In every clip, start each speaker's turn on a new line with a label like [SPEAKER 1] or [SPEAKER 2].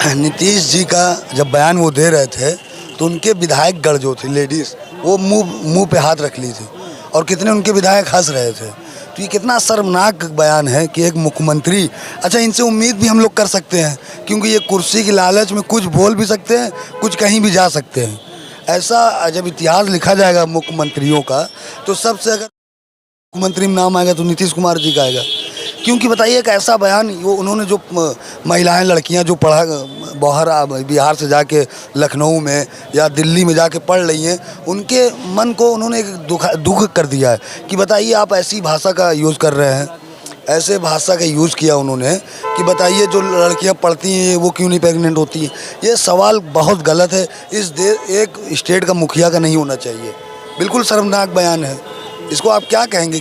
[SPEAKER 1] नीतीश जी का जब बयान वो दे रहे थे तो उनके विधायक गण जो थे लेडीज़ वो मुंह पे हाथ रख ली थी और कितने उनके विधायक हंस रहे थे। तो ये कितना शर्मनाक बयान है कि एक मुख्यमंत्री, अच्छा इनसे उम्मीद भी हम लोग कर सकते हैं क्योंकि ये कुर्सी की लालच में कुछ बोल भी सकते हैं, कुछ कहीं भी जा सकते हैं। ऐसा जब इतिहास लिखा जाएगा मुख्यमंत्रियों का तो सबसे अगर मुख्यमंत्री में नाम आएगा तो नीतीश कुमार जी का आएगा। क्योंकि बताइए एक ऐसा बयान वो उन्होंने जो महिलाएं लड़कियां जो पढ़ा बाहर बिहार से जाके लखनऊ में या दिल्ली में जाके पढ़ रही हैं, उनके मन को उन्होंने एक दुख कर दिया है कि बताइए आप ऐसी भाषा का यूज़ कर रहे हैं, ऐसे भाषा का यूज़ किया उन्होंने कि बताइए जो लड़कियां पढ़ती हैं वो क्यों नहीं प्रेग्नेंट होती हैं। ये सवाल बहुत गलत है, एक स्टेट का मुखिया का नहीं होना चाहिए। बिल्कुल शर्मनाक बयान है। इसको आप क्या कहेंगे,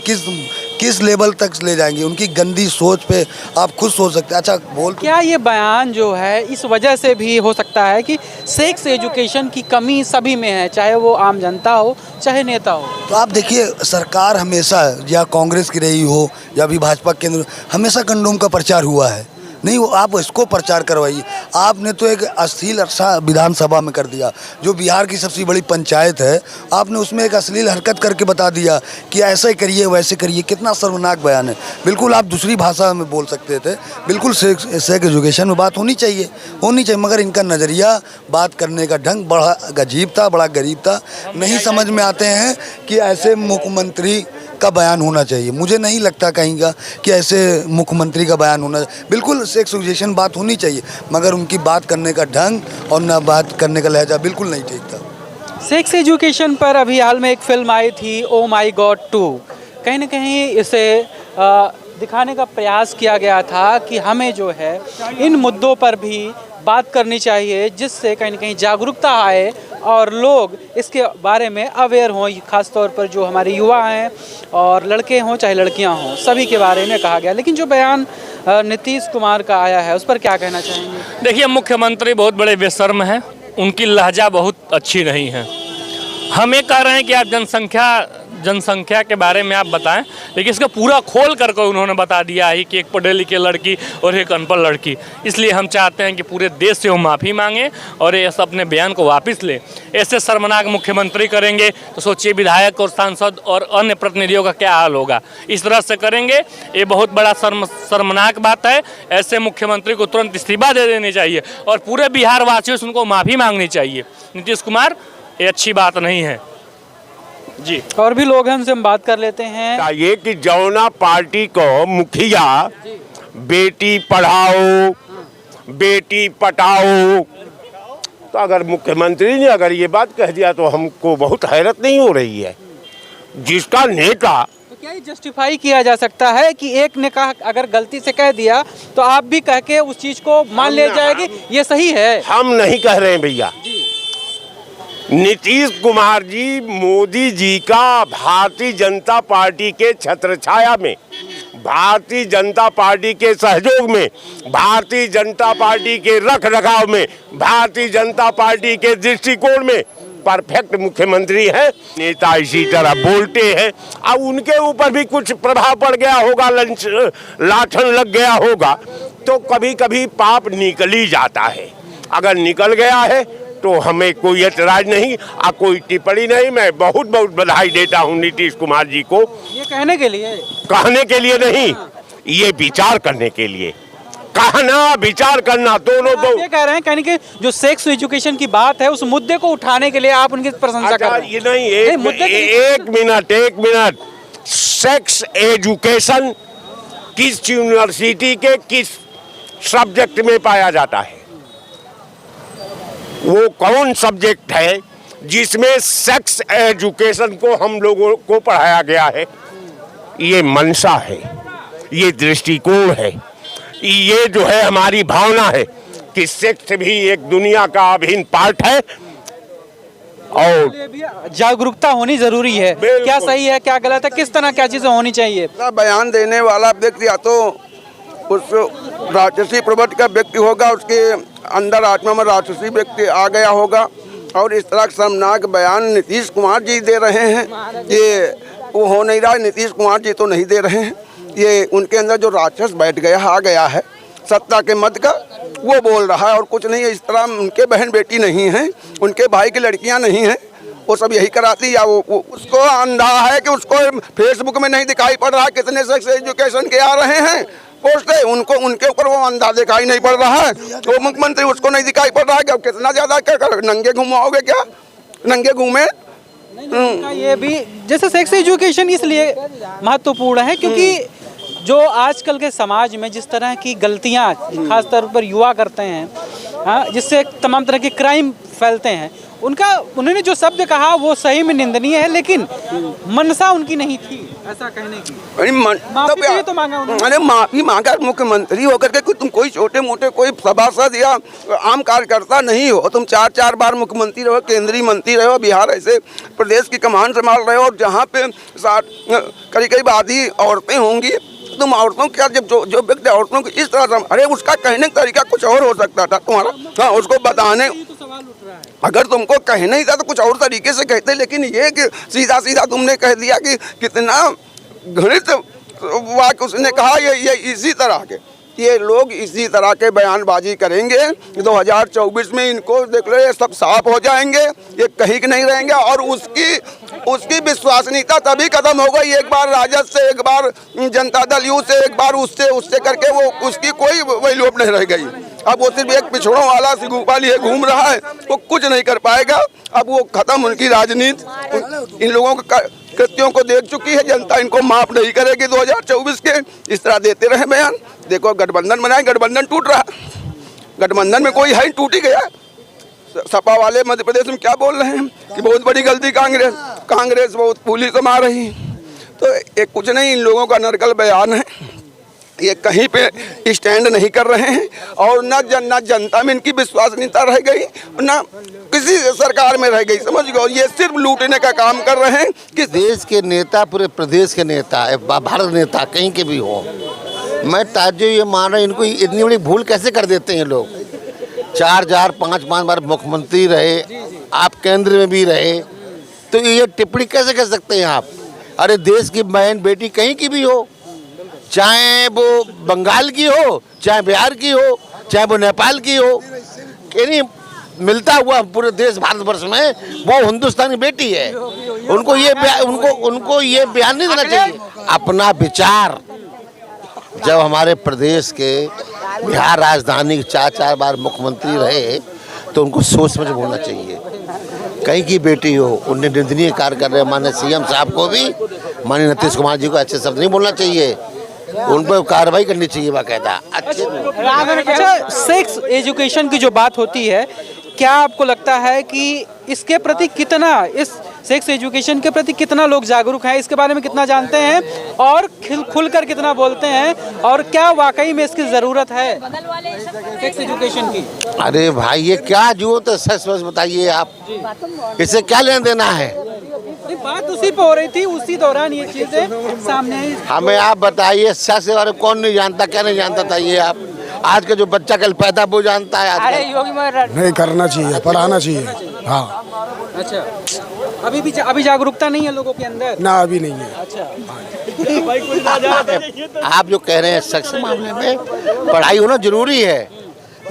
[SPEAKER 1] किस लेवल तक ले जाएंगे? उनकी गंदी सोच पे आप खुद सोच सकते हैं। अच्छा बोल
[SPEAKER 2] क्या ये बयान जो है इस वजह से भी हो सकता है कि सेक्स एजुकेशन की कमी सभी में है, चाहे वो आम जनता हो चाहे नेता हो?
[SPEAKER 1] तो आप देखिए सरकार हमेशा या कांग्रेस की रही हो या भी भाजपा केंद्र, हमेशा कंडोम का प्रचार हुआ है। नहीं वो आप इसको प्रचार करवाइए। आपने तो एक अश्लील विधानसभा में कर दिया, जो बिहार की सबसे बड़ी पंचायत है, आपने उसमें एक अश्लील हरकत करके बता दिया कि ऐसे करिए वैसे करिए। कितना शर्मनाक बयान है। बिल्कुल आप दूसरी भाषा में बोल सकते थे। बिल्कुल सेक्स एजुकेशन में बात होनी चाहिए, मगर इनका नज़रिया बात करने का ढंग बड़ा अजीब था, बड़ा गरीब था। नहीं समझ में आते हैं कि ऐसे मुख्यमंत्री का बयान होना चाहिए। मुझे नहीं लगता कहीं का कि ऐसे मुख्यमंत्री का बयान होना, बिल्कुल सेक्स एजुकेशन बात होनी चाहिए, मगर उनकी बात करने का ढंग और ना बात करने का लहजा बिल्कुल नहीं ठीक था।
[SPEAKER 2] सेक्स एजुकेशन पर अभी हाल में एक फिल्म आई थी ओ माई गॉड 2। कहीं ना कहीं इसे दिखाने का प्रयास किया गया था कि हमें जो है इन मुद्दों पर भी बात करनी चाहिए, जिससे कहीं ना कहीं जागरूकता आए और लोग इसके बारे में अवेयर हों। ख़ास तौर पर जो हमारे युवा हैं और लड़के हों चाहे लड़कियां हों, सभी के बारे में कहा गया। लेकिन जो बयान नीतीश कुमार का आया है उस पर क्या कहना चाहेंगे?
[SPEAKER 3] देखिए मुख्यमंत्री बहुत बड़े बेशर्म हैं, उनकी लहजा बहुत अच्छी नहीं है। हम ये कह रहे हैं कि आप जनसंख्या के बारे में आप बताएं, लेकिन इसका पूरा खोल करके उन्होंने बता दिया है कि एक पढ़े लिखे लड़की और एक अनपढ़ लड़की। इसलिए हम चाहते हैं कि पूरे देश से वो माफ़ी मांगे और ये अपने बयान को वापस ले। ऐसे शर्मनाक मुख्यमंत्री करेंगे तो सोचिए विधायक और सांसद और अन्य प्रतिनिधियों का क्या हाल होगा। इस तरह से करेंगे, ये बहुत बड़ा शर्मनाक बात है। ऐसे मुख्यमंत्री को तुरंत इस्तीफा दे देनी चाहिए और पूरे बिहार वासियों से उनको माफ़ी मांगनी चाहिए। नीतीश कुमार, ये अच्छी बात नहीं है जी।
[SPEAKER 2] और भी लोग हैं, उनसे हम बात कर लेते हैं।
[SPEAKER 4] चाहिए कि जौना पार्टी को मुखिया बेटी पढ़ाओ बेटी पटाओ, तो अगर मुख्यमंत्री ने अगर ये बात कह दिया तो हमको बहुत हैरत नहीं हो रही है। जिसका नेता,
[SPEAKER 2] तो क्या ये जस्टिफाई किया जा सकता है कि एक ने कहा अगर गलती से कह दिया तो आप भी कह के उस चीज को मान ले जाएगी, ये सही है?
[SPEAKER 4] हम नहीं कह रहे हैं भैया। नीतीश कुमार जी मोदी जी का भारतीय जनता पार्टी के छत्रछाया में, भारतीय जनता पार्टी के सहयोग में, भारतीय जनता पार्टी के रख रखाव में, भारतीय जनता पार्टी के दृष्टिकोण में परफेक्ट मुख्यमंत्री है। नेता इसी तरह बोलते हैं, अब उनके ऊपर भी कुछ प्रभाव पड़ गया होगा, लाठन लग गया होगा, तो कभी कभी पाप निकल ही जाता है। अगर निकल गया है तो हमें कोई ऐतराज नहीं और कोई टिप्पणी नहीं। मैं बहुत बहुत बधाई देता हूं नीतीश कुमार जी को।
[SPEAKER 2] ये कहने के लिए
[SPEAKER 4] नहीं, ये विचार करने के लिए। कहना विचार करना दोनों दो।
[SPEAKER 2] ये कह रहे हैं कहने के जो सेक्स एजुकेशन की बात है उस मुद्दे को उठाने के लिए आप उनकी प्रशंसा कर रहे हैं।
[SPEAKER 4] ये नहीं, एक मिनट। सेक्स एजुकेशन किस यूनिवर्सिटी के किस सब्जेक्ट में पाया जाता है? वो कौन सब्जेक्ट है जिसमें सेक्स एजुकेशन को हम लोगों को पढ़ाया गया है? ये मंशा है, ये दृष्टिकोण है, ये जो है हमारी भावना है कि सेक्स भी एक दुनिया का अभिन्न पार्ट है और
[SPEAKER 2] जागरूकता होनी जरूरी है। क्या सही है क्या गलत है, किस तरह क्या चीजें होनी चाहिए?
[SPEAKER 5] बयान देने वाला व्यक्ति या तो उस राक्षसी प्रवृत्ति का व्यक्ति होगा, उसके अंदर आत्मा में राक्षसी व्यक्ति आ गया होगा, और इस तरह शर्मनाक बयान नीतीश कुमार जी दे रहे हैं। ये वो हो नहीं रहा है, नीतीश कुमार जी तो नहीं दे रहे हैं, ये उनके अंदर जो राक्षस बैठ गया आ गया है, सत्ता के मद का, वो बोल रहा है और कुछ नहीं है। इस तरह उनके बहन बेटी नहीं हैं, उनके भाई की लड़कियां नहीं हैं, वो सब यही कराती। या वो उसको अंधा है कि उसको फेसबुक में नहीं दिखाई पड़ रहा कितने सेक्स एजुकेशन के आ रहे हैं पोस्ट है, उनको उनके ऊपर वो अंधा दिखाई नहीं पड़ रहा है। तो मुख्यमंत्री उसको नहीं दिखाई पड़ रहा है कि अब कितना ज़्यादा क्या कर, नंगे घुमाओगे क्या, नंगे घूमे।
[SPEAKER 2] ये भी जैसे सेक्स एजुकेशन इसलिए महत्वपूर्ण है क्योंकि जो आजकल के समाज में जिस तरह की गलतियां खास तौर पर युवा करते हैं, हाँ, जिससे तमाम तरह के क्राइम फैलते हैं, उन्होंने जो शब्द कहा वो सही में निंदनीय है, लेकिन मनसा उनकी नहीं थी ऐसा कहने की। माफी तो मांगा उन्होंने।
[SPEAKER 5] अरे माफी मांगा, मुख्यमंत्री होकर के तुम कोई छोटे मोटे कोई सभासद या आम कार्यकर्ता नहीं हो, तुम 4 बार मुख्यमंत्री रहो, केंद्रीय मंत्री रहो, बिहार ऐसे प्रदेश की कमान संभाल रहे हो, और जहाँ पे 60 करीब आधी औरतें होंगी, तुम औरतों क्या जब जो व्यक्ति औरतों को इस तरह से, अरे उसका कहने का तरीका कुछ और हो सकता था तुम्हारा। हाँ, उसको बताने, अगर तुमको कहना ही था तो कुछ और तरीके से कहते, लेकिन ये कि सीधा सीधा तुमने कह दिया कि कितना घृणित वाक्य उसने कहा। ये इसी तरह के ये लोग इसी तरह के बयानबाजी करेंगे 2024 में, इनको देख लो ये सब साफ हो जाएंगे, ये कहीं के नहीं रहेंगे। और उसकी विश्वसनीयता तभी खत्म हो गई, एक बार राजद से, एक बार जनता दल यू से, एक बार उससे करके वो उसकी कोई वैल्यू नहीं रह गई। अब वो सिर्फ एक पिछड़ों वाला सिगुपा लिए घूम रहा है, वो कुछ नहीं कर पाएगा। अब वो खत्म उनकी राजनीति, इन लोगों का कृत्यों को देख चुकी है जनता, इनको माफ नहीं करेगी 2024 के। इस तरह देते रहे बयान। देखो गठबंधन बनाए, गठबंधन टूट रहा, गठबंधन में कोई है, टूट ही गया। सपा वाले मध्य प्रदेश में क्या बोल रहे हैं कि बहुत बड़ी गलती कांग्रेस बहुत पुलिस को मार रही। तो ये कुछ नहीं, इन लोगों का नरकल बयान है, ये कहीं पे स्टैंड नहीं कर रहे हैं, और न जनता में इनकी विश्वसनीयता रह गई, न किसी सरकार में रह गई, समझ गए। और ये सिर्फ लूटने का काम कर रहे हैं कि
[SPEAKER 6] देश के नेता, पूरे प्रदेश के नेता, भारत नेता कहीं के भी हो, मैं ताज्जुब ये मान रहा हूँ, इनको इतनी बड़ी भूल कैसे कर देते हैं लोग। 5 बार मुख्यमंत्री रहे, आप केंद्र में भी रहे, तो ये टिप्पणी कैसे कर सकते हैं आप। अरे देश की बहन बेटी कहीं की भी हो, चाहे वो बंगाल की हो, चाहे बिहार की हो, चाहे वो नेपाल की हो, यानी मिलता हुआ पूरे देश भारतवर्ष में वो हिंदुस्तानी बेटी है। उनको ये बयान नहीं देना चाहिए। अपना विचार, जब हमारे प्रदेश के बिहार राजधानी के 4 बार मुख्यमंत्री रहे, तो उनको सोच समझ बोलना चाहिए। कहीं की बेटी हो, उनने निंदनीय कार्य कर रहे माननीय सीएम साहब को भी, माननीय नीतीश कुमार जी को अच्छे शब्द नहीं बोलना चाहिए, उन पर कार्रवाई करनी चाहिए बाकायदा।
[SPEAKER 2] अच्छा, सेक्स एजुकेशन की जो बात होती है, क्या आपको लगता है कि इसके प्रति कितना, इस सेक्स एजुकेशन के प्रति कितना लोग जागरूक हैं, इसके बारे में कितना जानते हैं और खुलकर कितना बोलते हैं, और क्या वाकई में इसकी ज़रूरत है सेक्स एजुकेशन की?
[SPEAKER 6] अरे भाई, ये क्या जरूरत है, सच बताइए आप, इससे क्या लेना देना है?
[SPEAKER 2] बात उसी पे हो रही थी, उसी दौरान ये चीजें सामने आई।
[SPEAKER 6] हमें आप बताइए, सेक्स के बारे में कौन नहीं जानता, क्या नहीं जानता था ये आप? आज का जो बच्चा कल पैदा वो जानता है।
[SPEAKER 2] अरे योगी
[SPEAKER 7] नहीं करना चाहिए, पढ़ाना चाहिए। हाँ,
[SPEAKER 2] अच्छा, अभी जागरूकता नहीं है लोगों के अंदर
[SPEAKER 7] ना, अभी नहीं है।
[SPEAKER 2] अच्छा,
[SPEAKER 6] आप जो कह रहे हैं सेक्स मामले में पढ़ाई होना जरूरी है।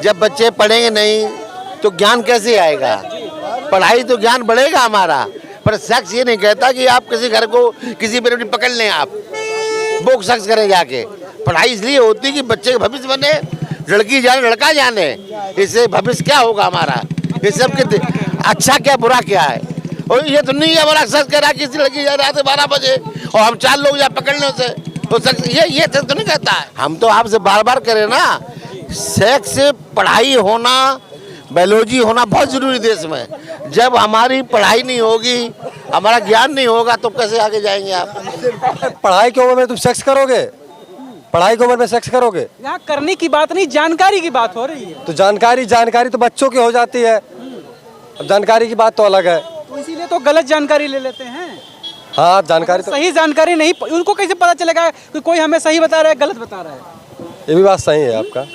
[SPEAKER 6] जब बच्चे पढ़ेंगे नहीं तो ज्ञान कैसे आएगा? पढ़ाई तो ज्ञान बढ़ेगा हमारा। पर सेक्स ये नहीं कहता कि आप किसी घर को किसी पर पकड़ लें, आप वो सेक्स करें जाके। पढ़ाई इसलिए होती है कि बच्चे का भविष्य बने, लड़की जाने लड़का जाने, इससे भविष्य क्या होगा हमारा, ये सब के अच्छा क्या बुरा क्या है। और ये तो नहीं है बड़ा सेक्स कह रहा किसी लड़की जा रात 12 बजे और हम 4 लोग जा पकड़ने से, तो सेक्स ये सेक्स तो नहीं कहता है। हम तो आपसे बार कह रहे ना, सेक्स पढ़ाई होना, बायोलॉजी होना बहुत जरूरी देश में। जब हमारी पढ़ाई नहीं होगी, हमारा ज्ञान नहीं होगा, तो कैसे आगे जाएंगे आप?
[SPEAKER 8] पढ़ाई की उम्र में तुम सेक्स करोगे? पढ़ाई की उम्र में सेक्स करोगे?
[SPEAKER 2] यहाँ करने की बात नहीं, जानकारी की बात हो रही है।
[SPEAKER 8] तो जानकारी तो बच्चों की हो जाती है, अब जानकारी की बात तो अलग है।
[SPEAKER 2] तो इसीलिए तो गलत जानकारी ले लेते हैं।
[SPEAKER 8] हाँ, जानकारी तो
[SPEAKER 2] सही जानकारी नहीं, उनको कैसे पता चलेगा कि कोई हमें सही बता रहा है, गलत बता रहा है?
[SPEAKER 8] ये भी बात सही है आपका।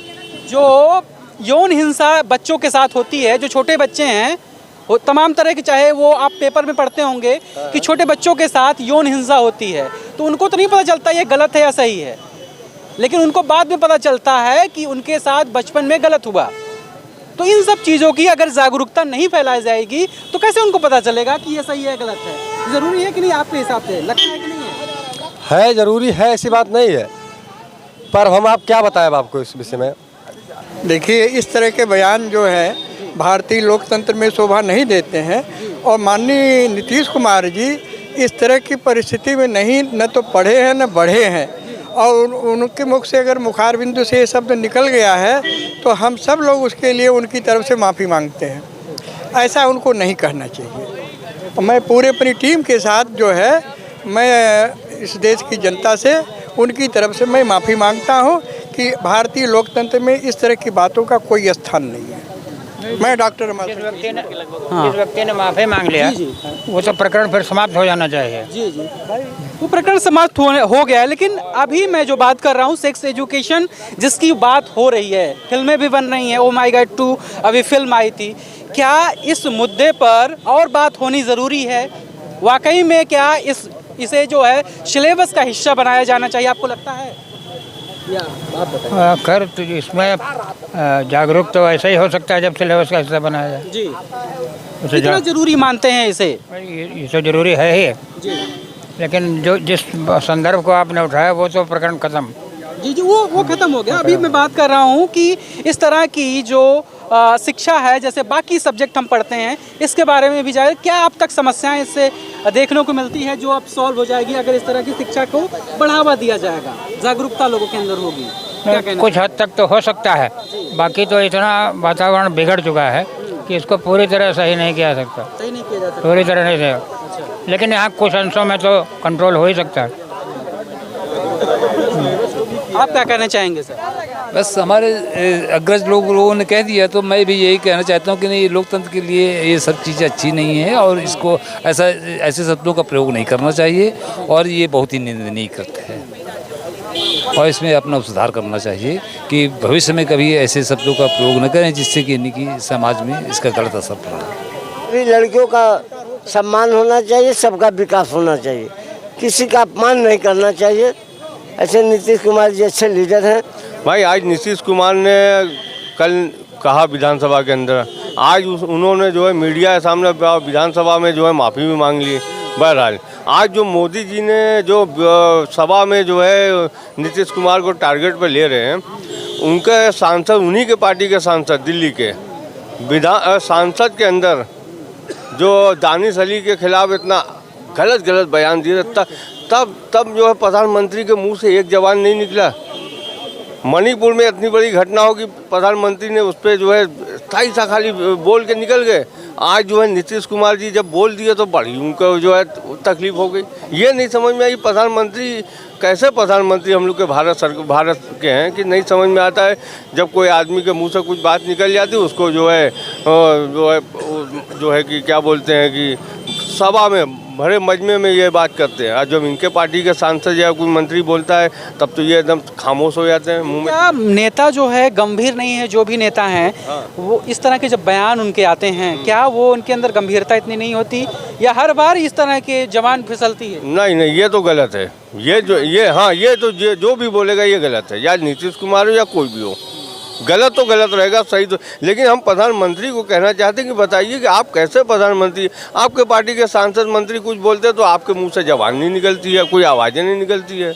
[SPEAKER 2] जो यौन हिंसा बच्चों के साथ होती है, जो छोटे बच्चे हैं, वो तमाम तरह के, चाहे वो आप पेपर में पढ़ते होंगे कि छोटे बच्चों के साथ यौन हिंसा होती है, तो उनको तो नहीं पता चलता ये गलत है या सही है। लेकिन उनको बाद में पता चलता है कि उनके साथ बचपन में गलत हुआ। तो इन सब चीज़ों की अगर जागरूकता नहीं फैलाई जाएगी तो कैसे उनको पता चलेगा कि ये सही है गलत है? ज़रूरी है कि नहीं आपके हिसाब से, लगता है कि नहीं है?
[SPEAKER 8] जरूरी है, ऐसी बात नहीं है, पर हम आप क्या बताएं आपको इस विषय में।
[SPEAKER 9] देखिए, इस तरह के बयान जो है भारतीय लोकतंत्र में शोभा नहीं देते हैं। और माननीय नीतीश कुमार जी इस तरह की परिस्थिति में नहीं न तो पढ़े हैं न बढ़े हैं, और उनके मुख से अगर मुखार बिंदु से ये शब्द निकल गया है तो हम सब लोग उसके लिए उनकी तरफ से माफ़ी मांगते हैं। ऐसा उनको नहीं कहना चाहिए। मैं पूरे अपनी टीम के साथ जो है मैं इस देश की जनता से उनकी तरफ से मैं माफ़ी मांगता हूं कि भारतीय लोकतंत्र में इस तरह की बातों का कोई स्थान नहीं है। मैं डॉक्टर
[SPEAKER 10] जिस व्यक्ति ने माफ़ी मांग लिया वो तो प्रकरण फिर समाप्त हो जाना चाहिए।
[SPEAKER 2] जी जी, वो प्रकरण समाप्त हो गया है। लेकिन अभी मैं जो बात कर रहा हूँ सेक्स एजुकेशन जिसकी बात हो रही है, फिल्में भी बन रही हैं, ओ माई गॉड 2 अभी फिल्म आई थी, क्या इस मुद्दे पर और बात होनी ज़रूरी है? वाकई में क्या इसे जो है सिलेबस का हिस्सा बनाया जाना चाहिए, आपको लगता है?
[SPEAKER 10] खैर तो इसमें जागरूक तो ऐसा ही हो सकता है जब सिलेबस का हिस्सा बनाया जाए।
[SPEAKER 2] जी, कितना जरूरी मानते हैं इसे?
[SPEAKER 10] ये तो जरूरी है ही, लेकिन जो जिस संदर्भ को आपने उठाया वो तो प्रकरण खत्म।
[SPEAKER 2] जी जी, वो खत्म हो गया। अभी मैं बात कर रहा हूँ कि इस तरह की जो शिक्षा है, जैसे बाकी सब्जेक्ट हम पढ़ते हैं, इसके बारे में भी जाए, क्या अब तक समस्याएं इससे देखने को मिलती है जो अब सॉल्व हो जाएगी अगर इस तरह की शिक्षा को बढ़ावा दिया जाएगा, जागरूकता लोगों के अंदर होगी? क्या कहना?
[SPEAKER 10] कुछ हद तक तो हो सकता है, बाकी तो इतना वातावरण बिगड़ चुका है कि इसको पूरी तरह सही नहीं किया जा सकता।
[SPEAKER 2] सही नहीं किया जा सकता,
[SPEAKER 10] पूरी तरह नहीं सही, लेकिन यहाँ कुछ अंशों में तो कंट्रोल हो ही सकता है।
[SPEAKER 2] आप क्या कहना चाहेंगे सर?
[SPEAKER 11] बस हमारे अग्रज लोगों ने कह दिया तो मैं भी यही कहना चाहता हूँ कि नहीं, लोकतंत्र के लिए ये सब चीज़ें अच्छी नहीं है और इसको ऐसे शब्दों का प्रयोग नहीं करना चाहिए और ये बहुत ही निंदनीय कृत्य है और इसमें अपना सुधार करना चाहिए कि भविष्य में कभी ऐसे शब्दों का प्रयोग न करें जिससे कि इनकी समाज में इसका गलत असर पड़े।
[SPEAKER 12] लड़कियों का सम्मान होना चाहिए, सबका विकास होना चाहिए, किसी का अपमान नहीं करना चाहिए। ऐसे नीतीश कुमार जी अच्छे लीडर हैं।
[SPEAKER 4] भाई आज नीतीश कुमार ने कल कहा विधानसभा के अंदर, आज उन्होंने जो है मीडिया के सामने विधानसभा में जो है माफ़ी भी मांग ली। बहरहाल आज जो मोदी जी ने जो सभा में जो है नीतीश कुमार को टारगेट पर ले रहे हैं, उनके सांसद, उन्हीं के पार्टी के सांसद दिल्ली के सांसद के अंदर जो दानिश अली के खिलाफ इतना गलत बयान दिए, तब जो है प्रधानमंत्री के मुंह से एक जवान नहीं निकला। मणिपुर में इतनी बड़ी घटना हो कि प्रधानमंत्री ने उस पर जो है स्थायी सा खाली बोल के निकल गए। आज जो है नीतीश कुमार जी जब बोल दिए तो बड़ी उनको जो है तकलीफ हो गई। ये नहीं समझ में आई प्रधानमंत्री कैसे प्रधानमंत्री हम लोग के भारत के हैं कि नहीं समझ में आता है। जब कोई आदमी के मुंह से कुछ बात निकल जाती है उसको जो है कि क्या बोलते हैं कि सभा में भरे मजमे में ये बात करते हैं। आज जब इनके पार्टी के सांसद या कोई मंत्री बोलता है तब तो ये एकदम खामोश हो जाते हैं मुंह में।
[SPEAKER 2] क्या नेता जो है गंभीर नहीं है? जो भी नेता हैं वो इस तरह के जब बयान उनके आते हैं, क्या वो उनके अंदर गंभीरता इतनी नहीं होती या हर बार इस तरह के जवान फिसलती है?
[SPEAKER 4] नहीं, ये तो गलत है। ये जो भी बोलेगा ये गलत है, या नीतीश कुमार हो या कोई भी हो। गलत तो गलत रहेगा, सही तो। लेकिन हम प्रधानमंत्री को कहना चाहते हैं कि बताइए कि आप कैसे प्रधानमंत्री, आपके पार्टी के सांसद मंत्री कुछ बोलते हैं तो आपके मुंह से जबान नहीं निकलती है, कोई आवाज़ें नहीं निकलती है।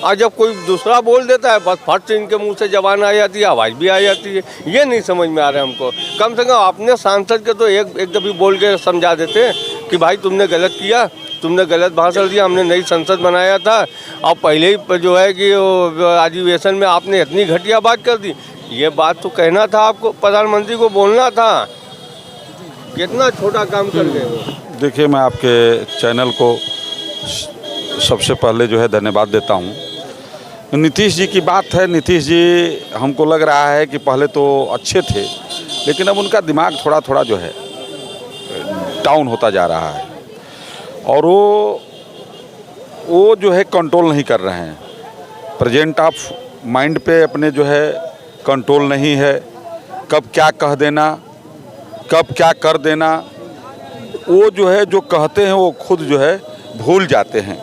[SPEAKER 4] और जब कोई दूसरा बोल देता है बस फट से इनके मुंह से जबान आ जाती है, आवाज़ भी आ जाती है। ये नहीं समझ में आ रहा है हमको। कम से कम अपने सांसद के तो एक दफ़ी बोल के समझा देते हैं कि भाई तुमने गलत किया, तुमने गलत भाषण दिया, हमने नई संसद बनाया था और पहले ही जो है कि अधिवेशन में आपने इतनी घटिया बात कर दी। ये बात तो कहना था आपको, प्रधानमंत्री को बोलना था। कितना छोटा काम कर गए वो।
[SPEAKER 13] देखिए, मैं आपके चैनल को सबसे पहले जो है धन्यवाद देता हूँ। नीतीश जी की बात है, नीतीश जी हमको लग रहा है कि पहले तो अच्छे थे लेकिन अब उनका दिमाग थोड़ा थोड़ा जो है डाउन होता जा रहा है और वो जो है कंट्रोल नहीं कर रहे हैं। प्रेजेंट ऑफ माइंड पे अपने जो है कंट्रोल नहीं है। कब क्या कह देना, कब क्या कर देना, वो जो है जो कहते हैं वो खुद जो है भूल जाते हैं।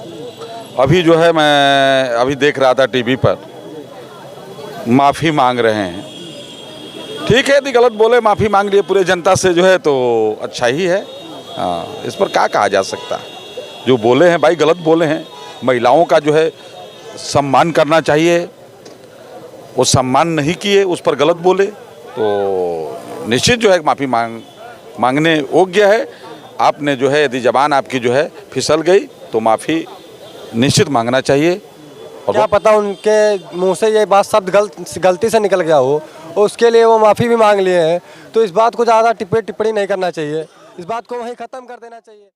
[SPEAKER 13] अभी जो है मैं अभी देख रहा था टीवी पर माफ़ी मांग रहे हैं। ठीक है, यदि गलत बोले माफ़ी मांग लिए पूरे जनता से जो है तो अच्छा ही है। हाँ, इस पर क्या कहा जा सकता है। जो बोले हैं भाई गलत बोले हैं। महिलाओं का जो है सम्मान करना चाहिए, वो सम्मान नहीं किए, उस पर गलत बोले तो निश्चित जो है माफ़ी मांगने योग्य है। आपने जो है यदि जबान आपकी जो है फिसल गई तो माफ़ी निश्चित मांगना चाहिए। और
[SPEAKER 8] क्या पता उनके मुंह से ये बात शब्द गलती से निकल गया हो, उसके लिए वो माफ़ी भी मांग लिए हैं, तो इस बात को ज़्यादा टिप्पणी नहीं करना चाहिए, इस बात को वहीं ख़त्म कर देना चाहिए।